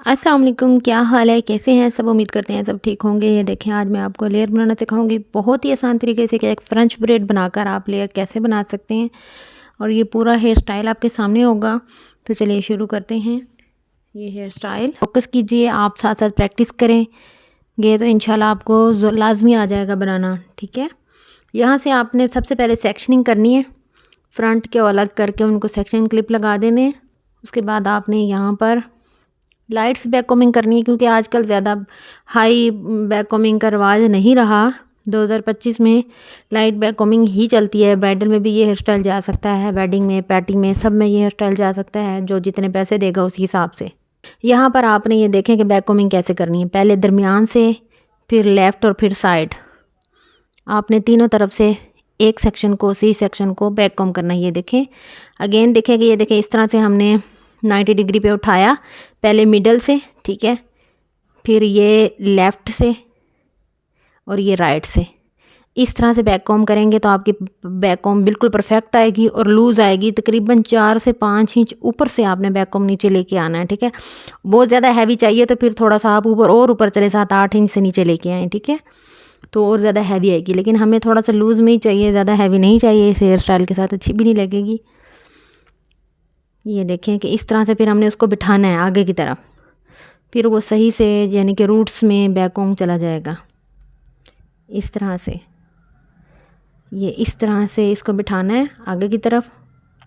अस्सलाम वालेकुम, क्या हाल है, कैसे हैं सब। उम्मीद करते हैं सब ठीक होंगे। ये देखें, आज मैं आपको लेयर बनाना सिखाऊंगी बहुत ही आसान तरीके से कि एक फ्रेंच ब्रेड बनाकर आप लेयर कैसे बना सकते हैं और ये पूरा हेयर स्टाइल आपके सामने होगा। तो चलिए शुरू करते हैं। ये हेयर स्टाइल फोकस कीजिए, आप साथ साथ प्रैक्टिस करेंगे तो इंशाल्लाह आपको लाजमी आ जाएगा बनाना। ठीक है, यहाँ से आपने सबसे पहले सेक्शनिंग करनी है, फ्रंट के अलग करके उनको सेक्शन क्लिप लगा देने। उसके बाद आपने यहाँ पर लाइट्स बैक कॉमिंग करनी है, क्योंकि आजकल ज़्यादा हाई बैक कॉमिंग का रिवाज नहीं रहा। 2025 में लाइट बैक कॉमिंग ही चलती है। ब्राइडल में भी ये हेयर स्टाइल जा सकता है, वेडिंग में, पार्टी में, सब में ये हेयर स्टाइल जा सकता है। जो जितने पैसे देगा उसी हिसाब से। यहाँ पर आपने ये देखें कि बैक कॉमिंग कैसे करनी है। पहले दरमियान से, फिर लेफ़्ट और फिर साइड। आपने तीनों तरफ से एक सेक्शन को, सी सेक्शन को बैक कॉम करना है। ये देखें, अगेन देखें कि ये देखें इस तरह से हमने 90 डिग्री पे उठाया, पहले मिडल से, ठीक है, फिर ये लेफ़्ट से और ये राइट से। इस तरह से बैक कॉम करेंगे तो आपकी बैक कॉम बिल्कुल परफेक्ट आएगी और लूज़ आएगी। तकरीबन 4 से 5 इंच ऊपर से आपने बैक कॉम नीचे लेके आना है। ठीक है, बहुत ज़्यादा हैवी चाहिए तो फिर थोड़ा सा आप ऊपर चले, 7-8 इंच से नीचे लेके आएँ। ठीक है, तो और ज़्यादा हैवी आएगी, लेकिन हमें थोड़ा सा लूज़ में ही चाहिए, ज़्यादा हैवी नहीं चाहिए। इस हेयर स्टाइल के साथ अच्छी भी नहीं लगेगी। ये देखें कि इस तरह से फिर हमने उसको बिठाना है आगे की तरफ, फिर वो सही से यानी कि रूट्स में बैक कॉम चला जाएगा। इस तरह से, ये इस तरह से इसको बिठाना है आगे की तरफ,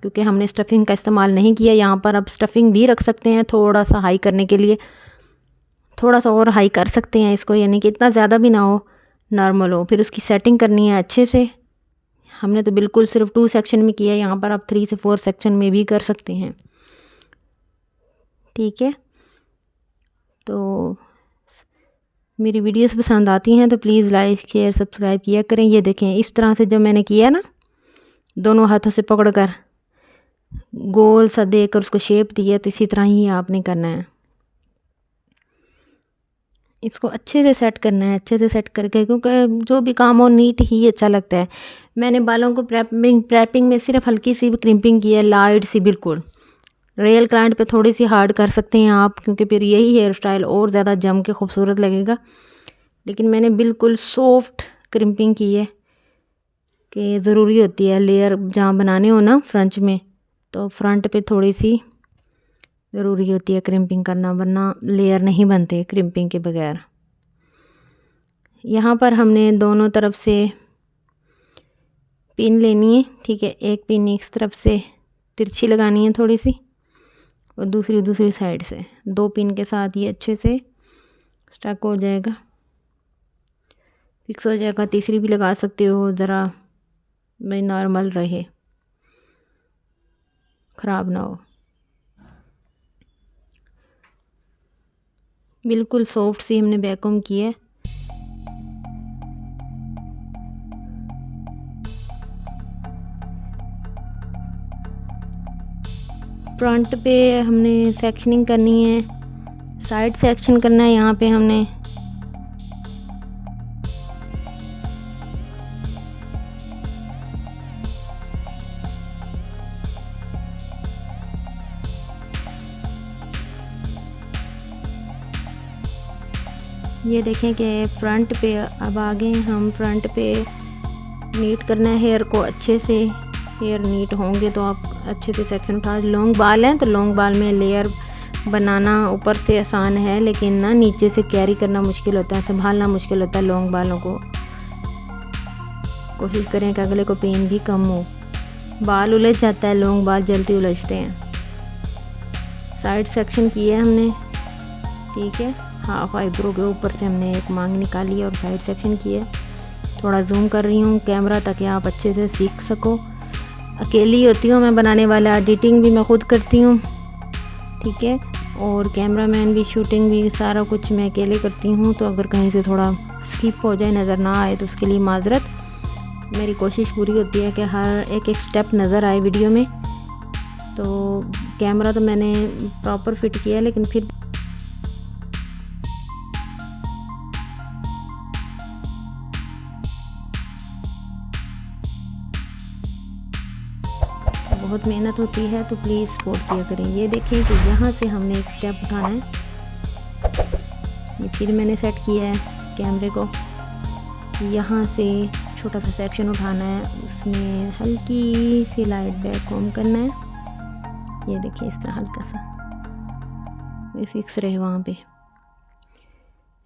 क्योंकि हमने स्टफिंग का इस्तेमाल नहीं किया यहाँ पर। अब स्टफिंग भी रख सकते हैं थोड़ा सा हाई करने के लिए, थोड़ा सा और हाई कर सकते हैं इसको, यानी कि इतना ज़्यादा भी ना हो, नॉर्मल हो। फिर उसकी सेटिंग करनी है अच्छे से। हमने तो बिल्कुल सिर्फ 2 सेक्शन में किया, यहाँ पर आप 3 से 4 सेक्शन में भी कर सकते हैं। ठीक है, तो मेरी वीडियोस पसंद आती हैं तो प्लीज़ लाइक शेयर सब्सक्राइब किया करें। ये देखें, इस तरह से जो मैंने किया ना, दोनों हाथों से पकड़कर गोल सा देकर उसको शेप दिया, तो इसी तरह ही आपने करना है। इसको अच्छे से सेट करना है, अच्छे से सेट करके, क्योंकि जो भी काम हो नीट ही अच्छा लगता है। मैंने बालों को प्रैपिंग में सिर्फ हल्की सी क्रिम्पिंग की है, लाइट सी बिल्कुल। रियल क्लाइंट पे थोड़ी सी हार्ड कर सकते हैं आप, क्योंकि फिर यही हेयर स्टाइल और ज़्यादा जम के खूबसूरत लगेगा। लेकिन मैंने बिल्कुल सॉफ्ट क्रिम्पिंग की है, कि ज़रूरी होती है लेयर जहाँ बनाने हो ना फ्रंट में, तो फ्रंट पे थोड़ी सी ज़रूरी होती है क्रिम्पिंग करना, वरना लेयर नहीं बनते क्रिम्पिंग के बगैर। यहाँ पर हमने दोनों तरफ से पिन लेनी है। ठीक है, एक पिन इस तरफ से तिरछी लगानी है थोड़ी सी, और दूसरी साइड से 2 पिन के साथ ये अच्छे से स्टक हो जाएगा, फिक्स हो जाएगा। तीसरी भी लगा सकते हो, ज़रा भाई नॉर्मल रहे, ख़राब ना हो। बिल्कुल सॉफ्ट सी हमने बैककॉम की है। फ्रंट पे हमने सेक्शनिंग करनी है, साइड सेक्शन करना है। यहाँ पे हमने ये देखें कि फ्रंट पे, अब आगे हम फ्रंट पे नीट करना है हेयर को अच्छे से। हेयर नीट होंगे तो आप अच्छे से सेक्शन उठा। लॉन्ग बाल हैं तो लॉन्ग बाल में लेयर बनाना ऊपर से आसान है, लेकिन ना नीचे से कैरी करना मुश्किल होता है, संभालना मुश्किल होता है लॉन्ग बालों को। कोशिश करें कि अगले को पेन भी कम हो। बाल उलझ जाता है, लॉन्ग बाल जल्दी उलझते हैं। साइड सेक्शन किया हमने, ठीक है, हाफ आईब्रो के ऊपर से हमने एक मांग निकाली और साइड सेक्शन किया। थोड़ा जूम कर रही हूँ कैमरा ताकि आप अच्छे से सीख सको। अकेली होती हूँ मैं बनाने वाला, एडिटिंग भी मैं खुद करती हूँ, ठीक है, और कैमरामैन भी, शूटिंग भी, सारा कुछ मैं अकेले करती हूँ। तो अगर कहीं से थोड़ा स्किप हो जाए, नज़र ना आए, तो उसके लिए माजरत। मेरी कोशिश पूरी होती है कि हर एक स्टेप नज़र आए वीडियो में। तो कैमरा तो मैंने प्रॉपर फिट किया, लेकिन फिर बहुत मेहनत होती है, तो प्लीज़ सपोर्ट किया करें। ये देखें कि यहाँ से हमने एक स्टेप उठाना है, ये फिर मैंने सेट किया है कैमरे को। यहाँ से छोटा सा सेक्शन उठाना है, उसमें हल्की सी लाइट बैक कॉम करना है। ये देखिए इस तरह हल्का सा ये फिक्स रहे वहाँ पे।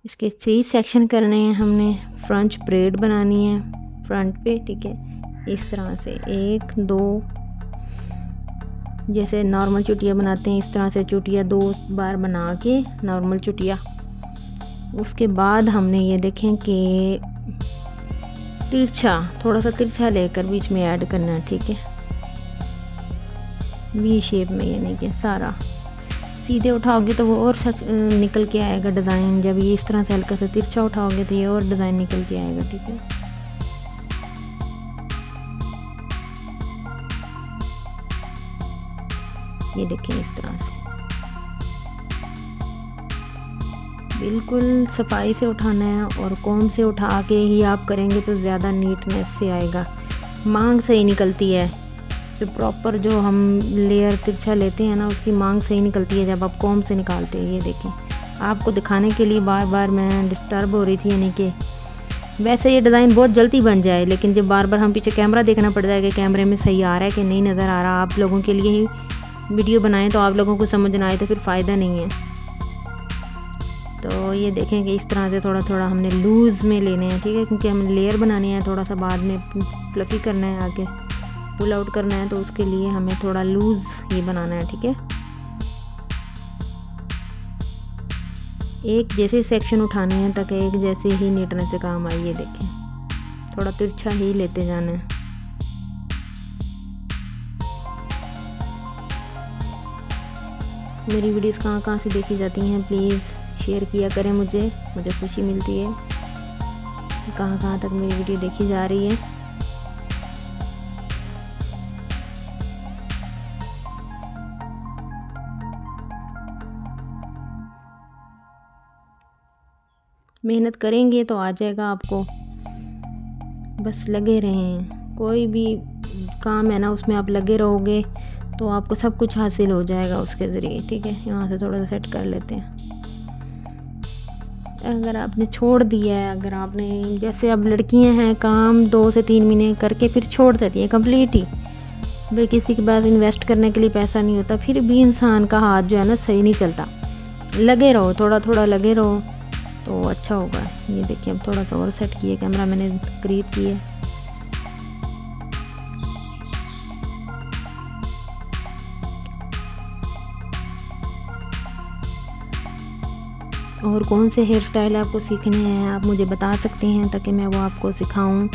इसके 3 सेक्शन करने हैं हमने। फ्रंट ब्रेड बनानी है फ्रंट पे, ठीक है। इस तरह से 1 2 जैसे नॉर्मल चुटिया बनाते हैं इस तरह से चुटिया 2 बार बना के नॉर्मल चुटिया। उसके बाद हमने ये देखें कि तिरछा, थोड़ा सा तिरछा लेकर बीच में ऐड करना है, ठीक है। वी शेप में, यानी कि सारा सीधे उठाओगे तो वो और निकल के आएगा डिज़ाइन। जब ये इस तरह से हल्का सा तिरछा उठाओगे तो ये और डिज़ाइन निकल के आएगा, ठीक है। ये देखें इस तरह से बिल्कुल सफाई से उठाना है, और कॉम से उठा के ही आप करेंगे तो ज़्यादा नीटनेस से आएगा। मांग सही निकलती है तो प्रॉपर जो हम लेयर तिरछा लेते हैं ना, उसकी मांग सही निकलती है जब आप कॉम से निकालते हैं। ये देखें, आपको दिखाने के लिए बार बार मैं डिस्टर्ब हो रही थी, यानी कि वैसे ये डिज़ाइन बहुत जल्दी बन जाए, लेकिन जब बार बार हम पीछे कैमरा देखना पड़ जाएगा कैमरे में सही आ रहा है कि नहीं नज़र आ रहा। आप लोगों के लिए ही वीडियो बनाएं तो आप लोगों को समझ ना आए तो फिर फ़ायदा नहीं है। तो ये देखें कि इस तरह से थोड़ा थोड़ा हमने लूज़ में लेने हैं, ठीक है, क्योंकि हमें लेयर बनानी है, थोड़ा सा बाद में फ्लफ़ी करना है, आगे पुल आउट करना है, तो उसके लिए हमें थोड़ा लूज़ ही बनाना है, ठीक है। एक जैसे सेक्शन उठाने हैं ताकि एक जैसे ही नीटनेस से काम आए। ये देखें, थोड़ा तिरछा ही लेते जाना है। मेरी वीडियोस कहाँ कहाँ से देखी जाती हैं प्लीज़ शेयर किया करें, मुझे खुशी मिलती है कहाँ कहाँ तक मेरी वीडियो देखी जा रही है। मेहनत करेंगे तो आ जाएगा आपको, बस लगे रहें। कोई भी काम है ना, उसमें आप लगे रहोगे तो आपको सब कुछ हासिल हो जाएगा उसके ज़रिए, ठीक है। यहाँ से थोड़ा सा सेट कर लेते हैं। अगर आपने छोड़ दिया है, अगर आपने जैसे अब लड़कियां हैं काम 2 से 3 महीने करके फिर छोड़ देती हैं कंप्लीट ही, भाई किसी के पास इन्वेस्ट करने के लिए पैसा नहीं होता, फिर भी इंसान का हाथ जो है ना सही नहीं चलता। लगे रहो, थोड़ा थोड़ा लगे रहो तो अच्छा होगा। ये देखिए अब थोड़ा सा और सेट किया, कैमरा मैंने करीब किया। और कौन से हेयर स्टाइल आपको सीखने हैं आप मुझे बता सकते हैं ताकि मैं वो आपको सिखाऊं।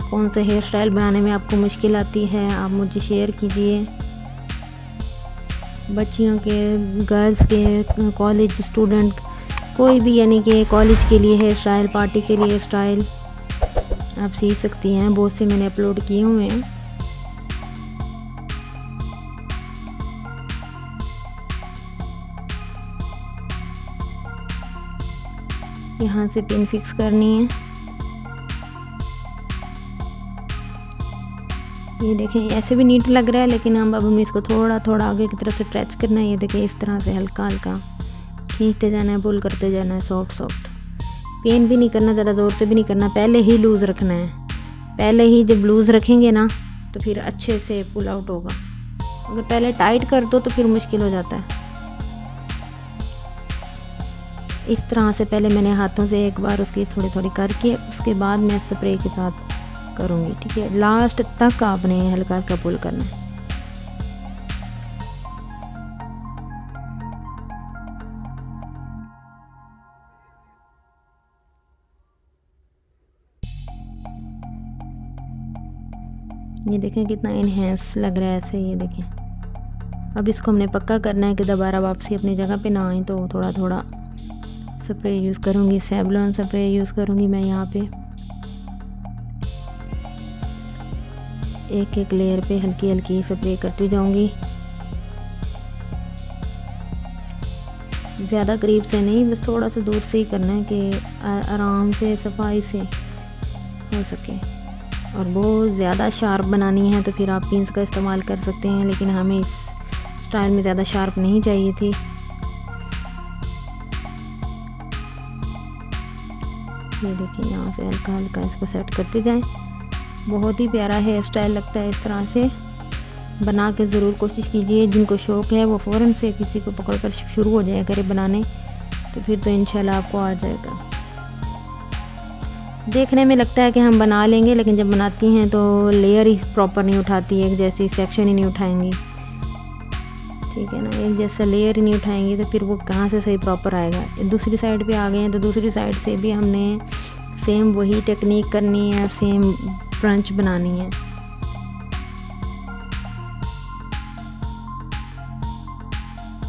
कौन सा हेयर स्टाइल बनाने में आपको मुश्किल आती है आप मुझे शेयर कीजिए। बच्चियों के, गर्ल्स के, कॉलेज स्टूडेंट, कोई भी, यानी कि कॉलेज के लिए हेयर स्टाइल, पार्टी के लिए हेयर स्टाइल आप सीख सकती हैं। बहुत से मैंने अपलोड किए हुए हैं। यहाँ से पिन फिक्स करनी है। ये देखें ऐसे भी नीट लग रहा है, लेकिन अब हमें इसको थोड़ा थोड़ा आगे की तरफ से स्ट्रेच करना है। ये देखें इस तरह से हल्का हल्का खींचते जाना है, पुल करते जाना है, सॉफ्ट सॉफ्ट। पेन भी नहीं करना, ज़्यादा ज़ोर से भी नहीं करना, पहले ही लूज़ रखना है। पहले ही जब लूज़ रखेंगे ना तो फिर अच्छे से पुल आउट होगा। अगर पहले टाइट कर दो तो फिर मुश्किल हो जाता है। इस तरह से पहले मैंने हाथों से एक बार उसकी थोड़ी थोड़ी करके उसके बाद मैं स्प्रे के साथ करूँगी, ठीक है। लास्ट तक आपने हल्का हल्का पुल करना है। ये देखें कितना इनहेंस लग रहा है ऐसे। ये देखें अब इसको हमने पक्का करना है कि दोबारा वापसी अपनी जगह पे ना आए। तो थोड़ा थोड़ा स्प्रे यूज़ करूँगी, सेवलॉन स्प्रे यूज़ करूँगी मैं यहाँ पे। एक एक लेयर पे हल्की हल्की स्प्रे करती जाऊँगी, ज़्यादा करीब से नहीं, बस थोड़ा सा दूर से ही करना है कि आराम से सफाई से हो सके। और बहुत ज़्यादा शार्प बनानी है तो फिर आप पिंस का इस्तेमाल कर सकते हैं, लेकिन हमें इस स्टाइल में ज़्यादा शार्प नहीं चाहिए थी। ये देखिए यहाँ से हल्का हल्का इसको सेट करते जाएं। बहुत ही प्यारा हेयर स्टाइल लगता है। इस तरह से बना के ज़रूर कोशिश कीजिए। जिनको शौक़ है वो फ़ौरन से किसी को पकड़कर शुरू हो जाया करे बनाने, तो फिर तो इंशाल्लाह आपको आ जाएगा। देखने में लगता है कि हम बना लेंगे, लेकिन जब बनाती हैं तो लेयर ही प्रॉपर नहीं उठाती, एक जैसी सेक्शन ही नहीं उठाएंगी, ठीक है ना। एक जैसा लेयर ही नहीं उठाएंगे तो फिर वो कहाँ से सही प्रॉपर आएगा। दूसरी साइड पे आ गए हैं तो दूसरी साइड से भी हमने सेम वही टेक्निक करनी है और सेम फ्रंच बनानी है।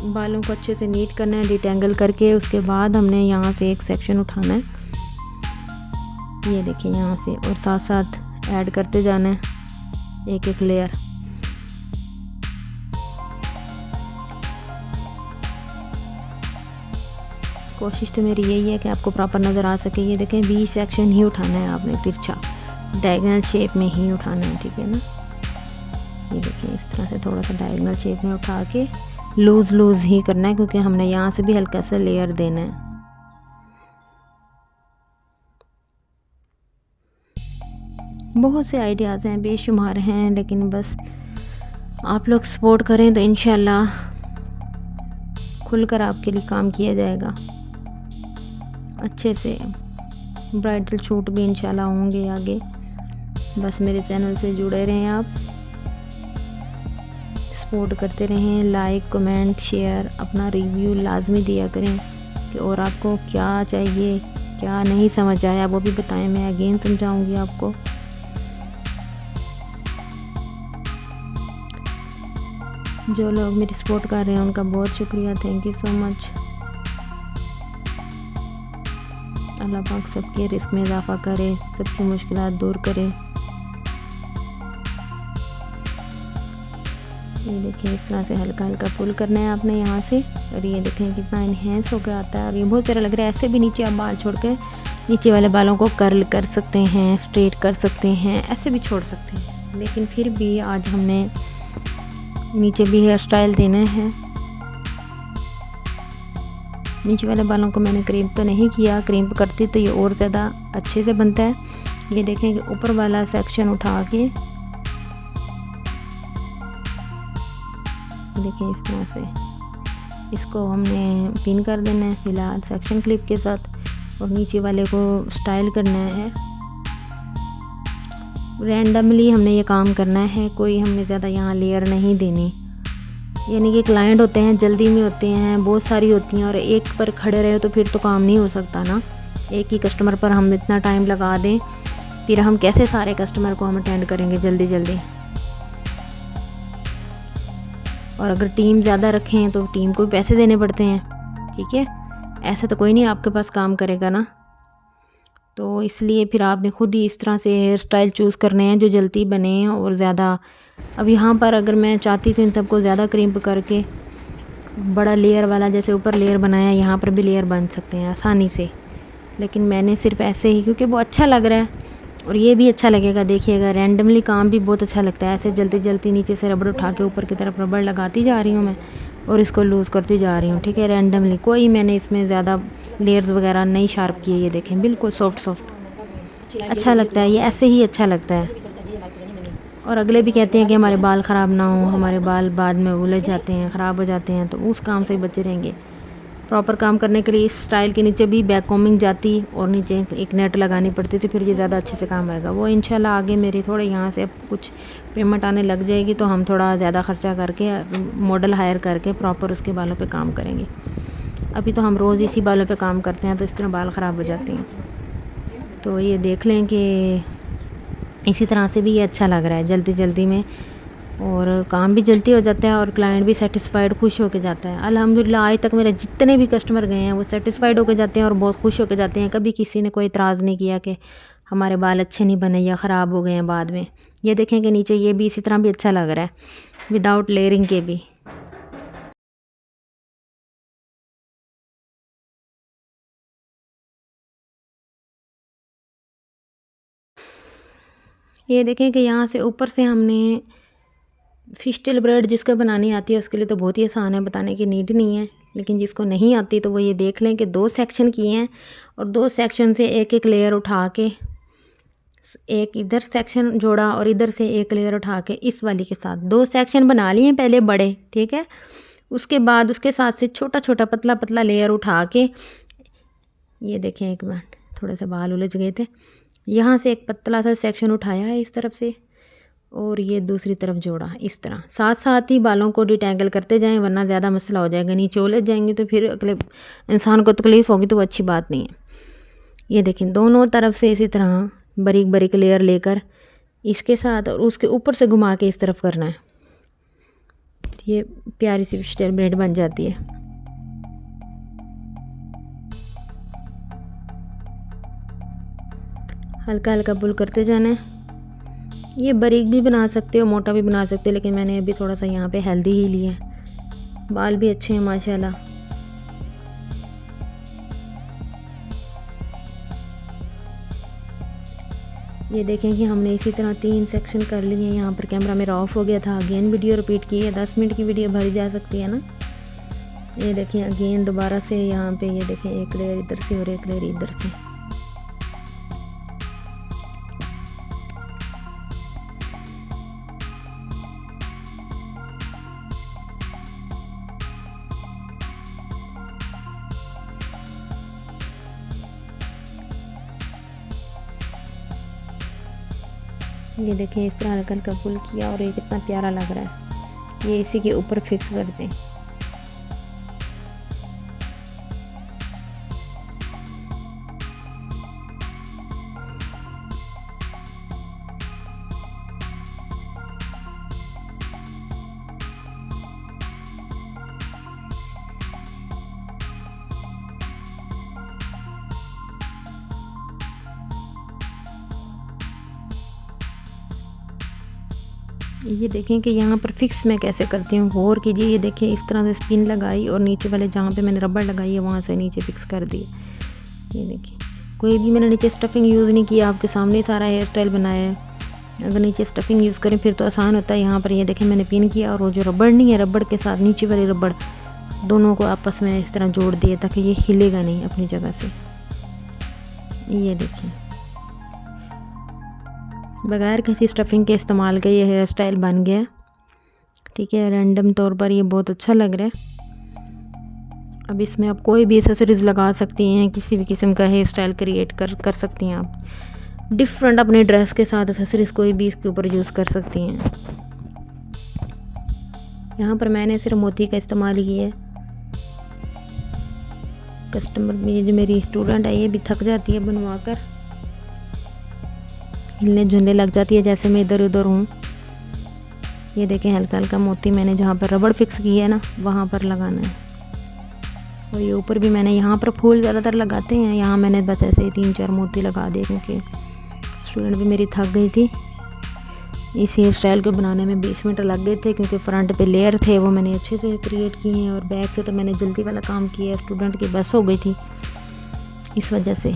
बालों को अच्छे से नीट करना है, डिटेंगल करके। उसके बाद हमने यहाँ से एक सेक्शन उठाना है, ये देखिए यहाँ से, और साथ साथ ऐड करते जाना है एक एक लेयर। कोशिश तो मेरी यही है कि आपको प्रॉपर नज़र आ सके। ये देखें, वी सेक्शन ही उठाना है आपने, तिरछा डायगोनल शेप में ही उठाना है, ठीक है ना। ये देखिए इस तरह से थोड़ा सा डायगोनल शेप में उठा के लूज़ ही करना है, क्योंकि हमने यहाँ से भी हल्का सा लेयर देना है। बहुत से आइडियाज़ हैं, बेशुमार हैं, लेकिन बस आप लोग सपोर्ट करें तो इंशाल्लाह खुलकर आपके लिए काम किया जाएगा। अच्छे से ब्राइडल शूट भी इंशाल्लाह होंगे आगे। बस मेरे चैनल से जुड़े रहें, आप सपोर्ट करते रहें। लाइक, कमेंट, शेयर, अपना रिव्यू लाजमी दिया करें कि और आपको क्या चाहिए, क्या नहीं समझ आया वो भी बताएं, मैं अगेन समझाऊंगी आपको। जो लोग मेरी सपोर्ट कर रहे हैं उनका बहुत शुक्रिया, थैंक यू सो मच। अल्लाह पाक सबके रिस्क में इजाफ़ा करे, सबकी मुश्किलात दूर करे। ये देखिए इस तरह से हल्का हल्का पुल करना है आपने यहाँ से, और ये देखें कितना इन्हेंस होकर आता है, और ये बहुत प्यारा लग रहा है। ऐसे भी नीचे आप बाल छोड़ के नीचे वाले बालों को कर्ल कर सकते हैं, स्ट्रेट कर सकते हैं, ऐसे भी छोड़ सकते हैं, लेकिन फिर भी आज हमने नीचे भी हेयर स्टाइल देना है। नीचे वाले बालों को मैंने क्रीम तो नहीं किया, क्रीम करती तो ये और ज़्यादा अच्छे से बनता है। ये देखें कि ऊपर वाला सेक्शन उठा के देखिए इस तरह से इसको हमने पिन कर देना है फ़िलहाल सेक्शन क्लिप के साथ, और नीचे वाले को स्टाइल करना है। रैंडमली हमने ये काम करना है, कोई हमने ज़्यादा यहाँ लेयर नहीं देनी। यानी कि क्लाइंट होते हैं, जल्दी में होते हैं, बहुत सारी होती हैं, और एक पर खड़े रहे तो फिर तो काम नहीं हो सकता ना। एक ही कस्टमर पर हम इतना टाइम लगा दें, फिर हम कैसे सारे कस्टमर को हम अटेंड करेंगे जल्दी जल्दी। और अगर टीम ज़्यादा रखें तो टीम को भी पैसे देने पड़ते हैं, ठीक है। ऐसे तो कोई नहीं आपके पास काम करेगा ना, तो इसलिए फिर आपने खुद ही इस तरह से हेयर स्टाइल चूज़ करने हैं जो जल्दी बने और ज़्यादा। अब यहाँ पर अगर मैं चाहती तो इन सबको ज़्यादा क्रिम्प करके बड़ा लेयर वाला जैसे ऊपर लेयर बनाया, यहाँ पर भी लेयर बन सकते हैं आसानी से, लेकिन मैंने सिर्फ ऐसे ही, क्योंकि वो अच्छा लग रहा है और ये भी अच्छा लगेगा। देखिएगा रैंडमली काम भी बहुत अच्छा लगता है। ऐसे जल्दी जल्दी नीचे से रबड़ उठा के ऊपर की तरफ रबड़ लगाती जा रही हूँ मैं, और इसको लूज़ करती जा रही हूँ, ठीक है। रैंडमली कोई मैंने इसमें ज़्यादा लेयर्स वगैरह नहीं शार्प किए। ये देखें बिल्कुल सॉफ्ट अच्छा लगता है, ये ऐसे ही अच्छा लगता है। और अगले भी कहते हैं कि हमारे बाल ख़राब ना हो, हमारे बाल बाद में उलझ जाते हैं, ख़राब हो जाते हैं, तो उस काम से बचे रहेंगे। प्रॉपर काम करने के लिए इस स्टाइल के नीचे भी बैक कॉम्बिंग जाती और नीचे एक नेट लगानी पड़ती थी, फिर ये ज़्यादा अच्छे से काम आएगा। वो इंशाल्लाह आगे मेरे थोड़े यहाँ से अब कुछ पेमेंट आने लग जाएगी तो हम थोड़ा ज़्यादा ख़र्चा करके मॉडल हायर करके प्रॉपर उसके बालों पे काम करेंगे। अभी तो हम रोज़ इसी बालों पे काम करते हैं, तो इस तरह बाल ख़राब हो जाते हैं। तो ये देख लें कि इसी तरह से भी ये अच्छा लग रहा है जल्दी जल्दी में, और काम भी जल्दी हो जाता है और क्लाइंट भी सेटिस्फाइड, खुश होकर जाता है। अल्हम्दुलिल्लाह आज तक मेरे जितने भी कस्टमर गए हैं वो सेटिस्फाइड होकर जाते हैं और बहुत खुश होकर जाते हैं। कभी किसी ने कोई इतराज़ नहीं किया कि हमारे बाल अच्छे नहीं बने या ख़राब हो गए हैं बाद में। ये देखें कि नीचे ये भी इसी तरह भी अच्छा लग रहा है विदाउट लेयरिंग के भी। ये देखें कि यहाँ से ऊपर से हमने फिश टेल ब्रेड जिसको बनानी आती है उसके लिए तो बहुत ही आसान है, बताने की नीड नहीं है। लेकिन जिसको नहीं आती तो वो ये देख लें कि 2 सेक्शन किए हैं और 2 सेक्शन से एक एक लेयर उठा के एक इधर सेक्शन जोड़ा और इधर से एक लेयर उठा के इस वाली के साथ 2 सेक्शन बना लिए हैं पहले बड़े, ठीक है। उसके बाद उसके साथ से छोटा छोटा पतला पतला लेयर उठा के, ये देखें एक मिनट थोड़े से बाल उलझ गए थे, यहाँ से एक पतला सा सेक्शन उठाया है इस तरफ से और ये दूसरी तरफ जोड़ा इस तरह। साथ साथ ही बालों को डिटैंगल करते जाएं वरना ज़्यादा मसला हो जाएगा, नीचे उलझ जाएंगे तो फिर अगले इंसान को तकलीफ़ होगी तो वो अच्छी बात नहीं है। ये देखें दोनों तरफ से इसी तरह बारीक बारीक लेयर लेकर इसके साथ और उसके ऊपर से घुमा के इस तरफ करना है। ये प्यारी सी फिशटेल ब्रेड बन जाती है। हल्का हल्का पुल करते जाना है। ये बारीक भी बना सकते हो, मोटा भी बना सकते हो, लेकिन मैंने अभी थोड़ा सा यहाँ पे हेल्दी ही लिया है। बाल भी अच्छे हैं माशाल्लाह। ये देखें कि हमने इसी तरह 3 सेक्शन कर लिए हैं। यहाँ पर कैमरा मेरा ऑफ हो गया था, अगेन वीडियो रिपीट की है। 10 मिनट की वीडियो भरी जा सकती है ना। ये देखें अगेन दोबारा से यहाँ पे ये देखें एक लेयर इधर से और एक लेयर इधर से। ये देखें इस तरह हल्का हल्का पुल किया और ये कितना प्यारा लग रहा है। ये इसी के ऊपर फिक्स कर दें। ये देखें कि यहाँ पर फिक्स मैं कैसे करती हूँ, गौर कीजिए। ये देखें इस तरह से स्पिन लगाई और नीचे वाले जहाँ पे मैंने रबड़ लगाई है वहाँ से नीचे फिक्स कर दी। ये देखिए कोई भी मैंने नीचे स्टफिंग यूज़ नहीं किया, आपके सामने सारा हेयर स्टाइल बनाया है। अगर नीचे स्टफिंग यूज़ करें फिर तो आसान होता है। यहाँ पर ये देखें मैंने पिन किया और वो जो रबड़ नहीं है, रबड़ के साथ नीचे वाली रबड़ दोनों को आपस में इस तरह जोड़ दिए ताकि ये हिलेगा नहीं अपनी जगह से। ये देखें बगैर किसी स्टफिंग के इस्तेमाल के ये हेयर स्टाइल बन गया, ठीक है। रैंडम तौर पर ये बहुत अच्छा लग रहा है। अब इसमें आप कोई भी एक्सेसरीज़ लगा सकती हैं, किसी भी किस्म का हेयर स्टाइल क्रिएट कर सकती हैं आप। डिफरेंट अपने ड्रेस के साथ एक्सेसरीज़ कोई भी इसके ऊपर यूज़ कर सकती हैं। यहाँ पर मैंने सिर्फ मोती का इस्तेमाल किया है। कस्टमर में जो मेरी स्टूडेंट है ये भी थक जाती है बनवा कर, हिलने झुलने लग जाती है जैसे मैं इधर उधर हूँ। ये देखें हल्का हल्का मोती मैंने जहाँ पर रबड़ फिक्स की है ना वहाँ पर लगाना है। और ये ऊपर भी मैंने यहाँ पर फूल ज़्यादातर लगाते हैं, यहाँ मैंने बस ऐसे ही 3-4 मोती लगा दिए क्योंकि स्टूडेंट भी मेरी थक गई थी। इस हेयर स्टाइल को बनाने में 20 मिनट लग गए थे क्योंकि फ्रंट पे लेयर थे वो मैंने अच्छे से क्रिएट किए हैं और बैक से तो मैंने जल्दी वाला काम किया है। स्टूडेंट की बस हो गई थी इस वजह से,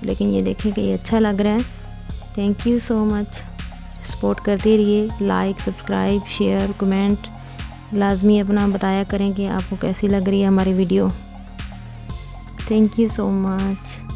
लेकिन ये देखें कि ये अच्छा लग रहा है। Thank you so much. Support करते रहिए, लाइक सब्सक्राइब शेयर कमेंट लाजमी अपना बताया करें कि आपको कैसी लग रही है हमारी video. Thank you so much.